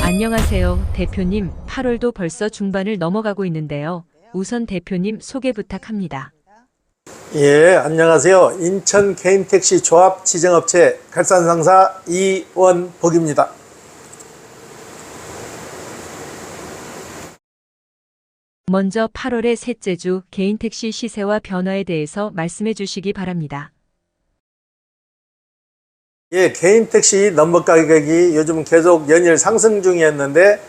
안녕하세요, 대표님. 8월도 벌써 중반을 넘어가고 있는데요. 우선 대표님 소개 부탁합니다. 예, 안녕하세요. 인천 개인택시 조합 지정업체 갈산상사 이원복입니다. 먼저 8월의 셋째 주 개인택시 시세와 변화에 대해서 말씀해 주시기 바랍니다. 예, 개인택시 넘버 가격이 요즘 계속 연일 상승 중이었는데,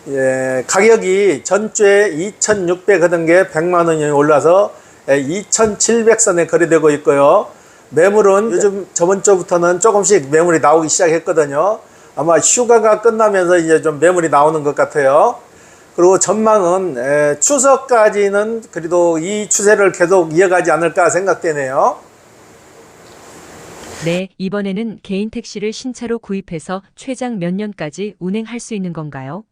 예, 가격이 전주에 2,600 하던 게 100만 원이 올라서 2,700선에 거래되고 있고요. 매물은 요즘 저번 주부터는 조금씩 매물이 나오기 시작했거든요. 아마 휴가가 끝나면서 이제 좀 매물이 나오는 것 같아요. 그리고 전망은 추석까지는 그래도 이 추세를 계속 이어가지 않을까 생각되네요. 네, 이번에는 개인택시를 신차로 구입해서 최장 몇 년까지 운행할 수 있는 건가요?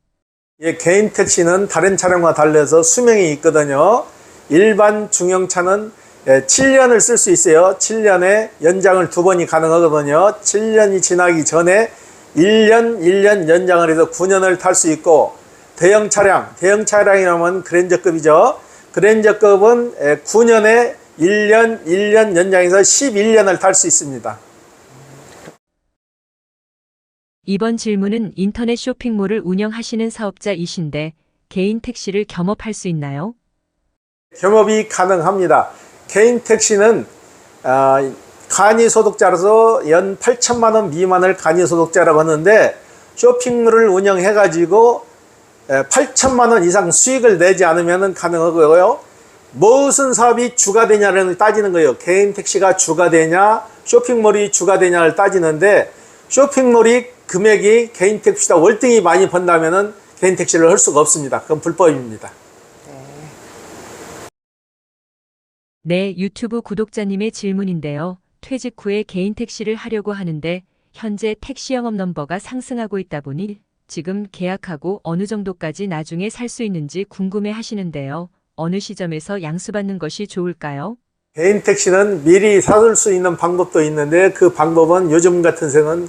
예, 개인택시는 다른 차량과 달라서 수명이 있거든요. 일반 중형차는 7년을 쓸 수 있어요. 7년에 연장을 2번이 가능하거든요. 7년이 지나기 전에 1년 연장을 해서 9년을 탈 수 있고, 대형 차량이라면 그랜저급이죠. 그랜저급은 9년에 1년 연장해서 11년을 탈 수 있습니다. 이번 질문은 인터넷 쇼핑몰을 운영하시는 사업자이신데 개인 택시를 겸업할 수 있나요? 겸업이 가능합니다. 개인택시는 간이소득자로서 연 8천만 원 미만을 간이소득자라고 하는데, 쇼핑몰을 운영해가지고 8천만 원 이상 수익을 내지 않으면 가능하고요. 무슨 사업이 주가 되냐를 따지는 거예요. 개인택시가 주가 되냐, 쇼핑몰이 주가 되냐를 따지는데, 쇼핑몰이 금액이 개인택시보다 월등히 많이 번다면 개인택시를 할 수가 없습니다. 그건 불법입니다. 네, 유튜브 구독자님의 질문인데요. 퇴직 후에 개인 택시를 하려고 하는데 현재 택시 영업 넘버가 상승하고 있다 보니 지금 계약하고 어느 정도까지 나중에 살 수 있는지 궁금해 하시는데요. 어느 시점에서 양수받는 것이 좋을까요? 개인택시는 미리 사줄 수 있는 방법도 있는데, 그 방법은 요즘 같은 생은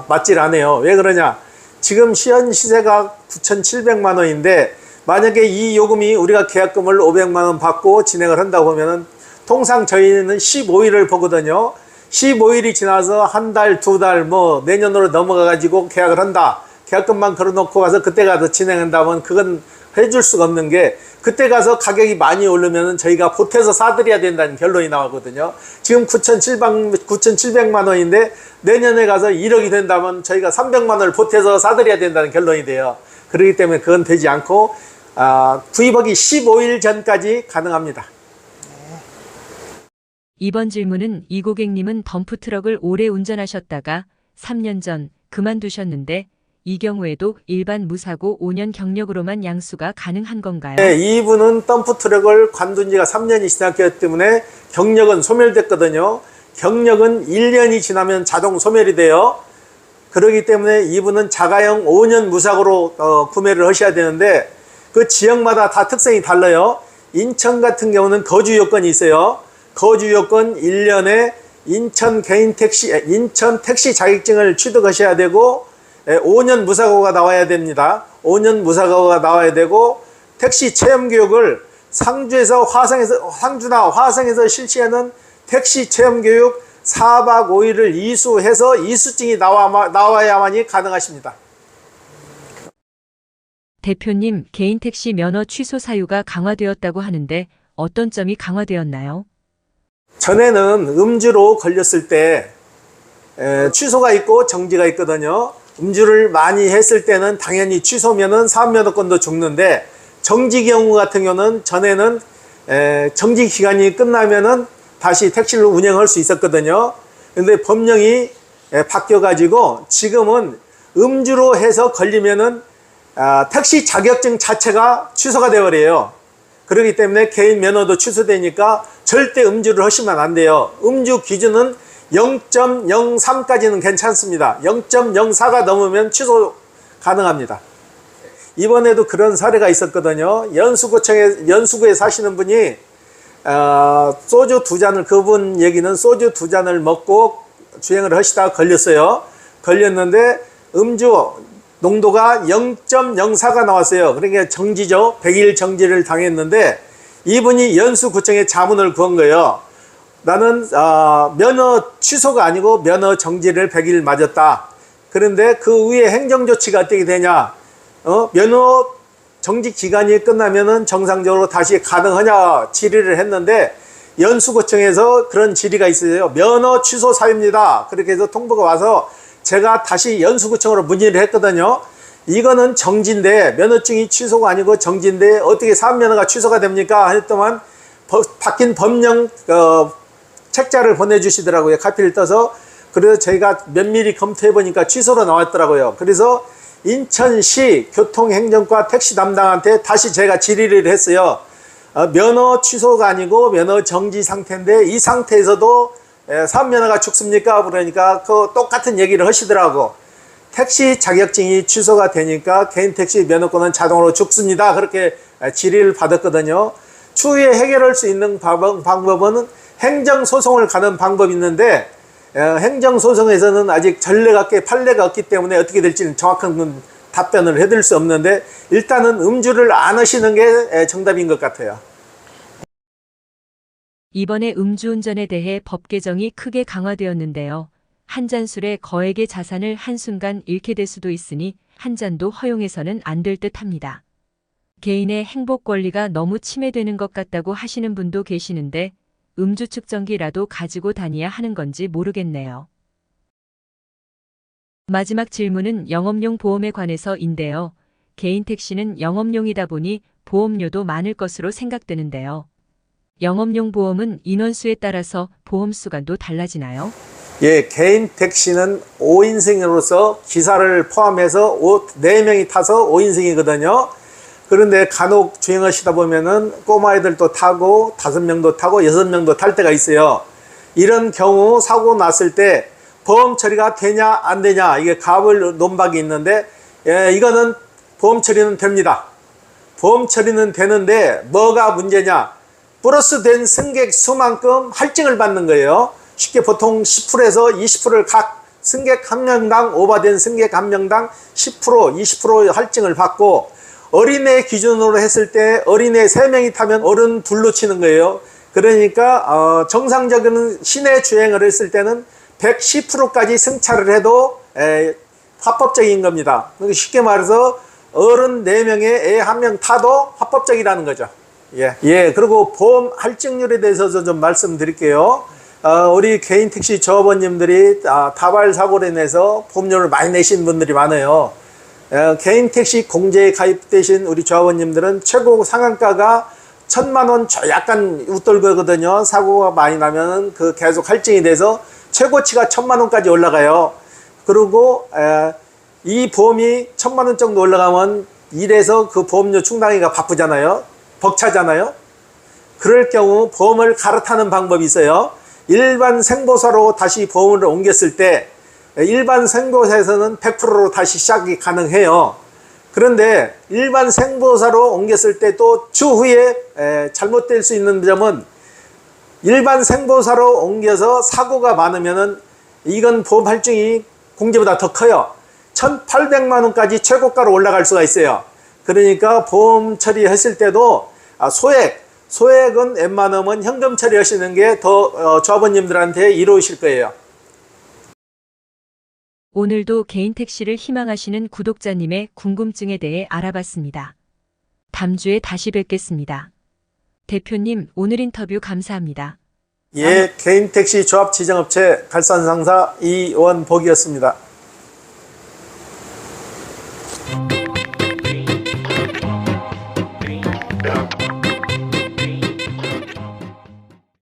맞질 않아요. 왜 그러냐? 지금 현 시세가 9,700만 원인데 만약에 이 요금이 우리가 계약금을 500만 원 받고 진행을 한다고 하면은 통상 저희는 15일을 보거든요. 15일이 지나서 한 달, 두 달, 내년으로 넘어가 가지고 계약을 한다. 계약금만 걸어놓고 가서 그때 가서 진행한다면 그건 해줄 수가 없는 게, 그때 가서 가격이 많이 오르면 저희가 보태서 사드려야 된다는 결론이 나왔거든요. 지금 9,700만 원인데 내년에 가서 1억이 된다면 저희가 300만 원을 보태서 사드려야 된다는 결론이 돼요. 그렇기 때문에 그건 되지 않고 구입하기 15일 전까지 가능합니다. 이번 질문은 이 고객님은 덤프트럭을 오래 운전하셨다가 3년 전 그만두셨는데 이 경우에도 일반 무사고 5년 경력으로만 양수가 가능한 건가요? 네, 이분은 덤프트럭을 관둔 지가 3년이 지났기 때문에 경력은 소멸됐거든요. 경력은 1년이 지나면 자동 소멸이 돼요. 그렇기 때문에 이분은 자가용 5년 무사고로 구매를 하셔야 되는데, 그 지역마다 다 특성이 달라요. 인천 같은 경우는 거주 요건이 있어요. 거주 요건 1년에 인천 택시 자격증을 취득하셔야 되고, 5년 무사고가 나와야 됩니다. 5년 무사고가 나와야 되고, 택시 체험교육을 상주나 화성에서 실시하는 택시 체험교육 4박 5일을 이수해서 이수증이 나와야만이 가능하십니다. 대표님, 개인 택시 면허 취소 사유가 강화되었다고 하는데 어떤 점이 강화되었나요? 전에는 음주로 걸렸을 때 취소가 있고 정지가 있거든요. 음주를 많이 했을 때는 당연히 취소면은 사업면허권도 죽는데, 정지 경우 같은 경우는 전에는 정지 기간이 끝나면은 다시 택시를 운영할 수 있었거든요. 근데 법령이 바뀌어 가지고 지금은 음주로 해서 걸리면은 택시 자격증 자체가 취소가 되어 버려요. 그렇기 때문에 개인 면허도 취소되니까 절대 음주를 하시면 안 돼요. 음주 기준은 0.03까지는 괜찮습니다. 0.04가 넘으면 취소 가능합니다. 이번에도 그런 사례가 있었거든요. 연수구에 사시는 분이 소주 2잔을, 그분 얘기는 소주 2잔을 먹고 주행을 하시다가 걸렸어요. 걸렸는데 음주 농도가 0.04가 나왔어요. 그러니까 정지죠. 100일 정지를 당했는데 이분이 연수구청에 자문을 구한 거예요. 나는 면허 취소가 아니고 면허 정지를 100일 맞았다. 그런데 그 후에 행정조치가 어떻게 되냐. 면허 정지 기간이 끝나면은 정상적으로 다시 가능하냐 질의를 했는데 연수구청에서 그런 질의가 있어요. 면허 취소 사유입니다. 그렇게 해서 통보가 와서 제가 다시 연수구청으로 문의를 했거든요. 이거는 정지인데 면허증이 취소가 아니고 정지인데 어떻게 사업면허가 취소가 됩니까? 했더만 바뀐 법령 책자를 보내주시더라고요. 카피를 떠서. 그래서 저희가 면밀히 검토해 보니까 취소로 나왔더라고요. 그래서 인천시 교통행정과 택시 담당한테 다시 제가 질의를 했어요. 면허 취소가 아니고 면허 정지 상태인데 이 상태에서도 사업면허가 죽습니까? 그러니까 그 똑같은 얘기를 하시더라고. 택시 자격증이 취소가 되니까 개인 택시 면허권은 자동으로 죽습니다. 그렇게 질의를 받았거든요. 추후에 해결할 수 있는 방법은 행정소송을 가는 방법이 있는데 행정소송에서는 아직 전례가 판례가 없기 때문에 어떻게 될지는 정확한 답변을 해드릴 수 없는데 일단은 음주를 안 하시는 게 정답인 것 같아요. 이번에 음주운전에 대해 법 개정이 크게 강화되었는데요. 한 잔 술에 거액의 자산을 한순간 잃게 될 수도 있으니 한 잔도 허용해서는 안 될 듯합니다. 개인의 행복 권리가 너무 침해되는 것 같다고 하시는 분도 계시는데 음주 측정기라도 가지고 다녀야 하는 건지 모르겠네요. 마지막 질문은 영업용 보험에 관해서인데요. 개인 택시는 영업용이다 보니 보험료도 많을 것으로 생각되는데요. 영업용 보험은 인원수에 따라서 보험 수간도 달라지나요? 예, 개인 택시는 5인승으로서 기사를 포함해서 4명이 타서 5인승이거든요. 그런데 간혹 주행하시다 보면은 꼬마애들도 타고 5명도 타고 6명도 탈 때가 있어요. 이런 경우 사고 났을 때 보험 처리가 되냐 안 되냐 이게 가불 논박이 있는데 이거는 보험 처리는 됩니다. 보험 처리는 되는데 뭐가 문제냐. 플러스 된 승객 수만큼 할증을 받는 거예요. 쉽게 보통 10%에서 20%를 각 승객 한 명당 오버된 승객 한 명당 10%, 20% 할증을 받고 어린애 기준으로 했을 때 어린애 3명이 타면 어른 둘로 치는 거예요. 그러니까 정상적인 시내 주행을 했을 때는 110%까지 승차를 해도 합법적인 겁니다. 쉽게 말해서 어른 4명에 애 1명 타도 합법적이라는 거죠. 예. 그리고 보험 할증률에 대해서 좀 말씀드릴게요. 우리 개인 택시 조합원님들이 다발 사고로 인해서 보험료를 많이 내신 분들이 많아요. 개인 택시 공제에 가입되신 우리 조합원님들은 최고 상한가가 1,000만 원 약간 웃돌거든요. 사고가 많이 나면 그 계속 할증이 돼서 최고치가 1,000만 원까지 올라가요. 그리고 이 보험이 1,000만 원 정도 올라가면 일해서 그 보험료 충당하기가 바쁘잖아요. 벅차잖아요. 그럴 경우 보험을 갈아타는 방법이 있어요. 일반 생보사로 다시 보험을 옮겼을 때 일반 생보사에서는 100%로 다시 시작이 가능해요. 그런데 일반 생보사로 옮겼을 때 또 추후에 잘못될 수 있는 점은 일반 생보사로 옮겨서 사고가 많으면은 이건 보험 할증이 공제보다 더 커요. 1,800만 원까지 최고가로 올라갈 수가 있어요. 그러니까 보험 처리했을 때도 소액은 웬만하면 현금 처리하시는 게 더 조합원님들한테 이로우실 거예요. 오늘도 개인 택시를 희망하시는 구독자님의 궁금증에 대해 알아봤습니다. 다음 주에 다시 뵙겠습니다. 대표님, 오늘 인터뷰 감사합니다. 예, 개인 택시 조합 지정업체 갈산상사 이원복이었습니다.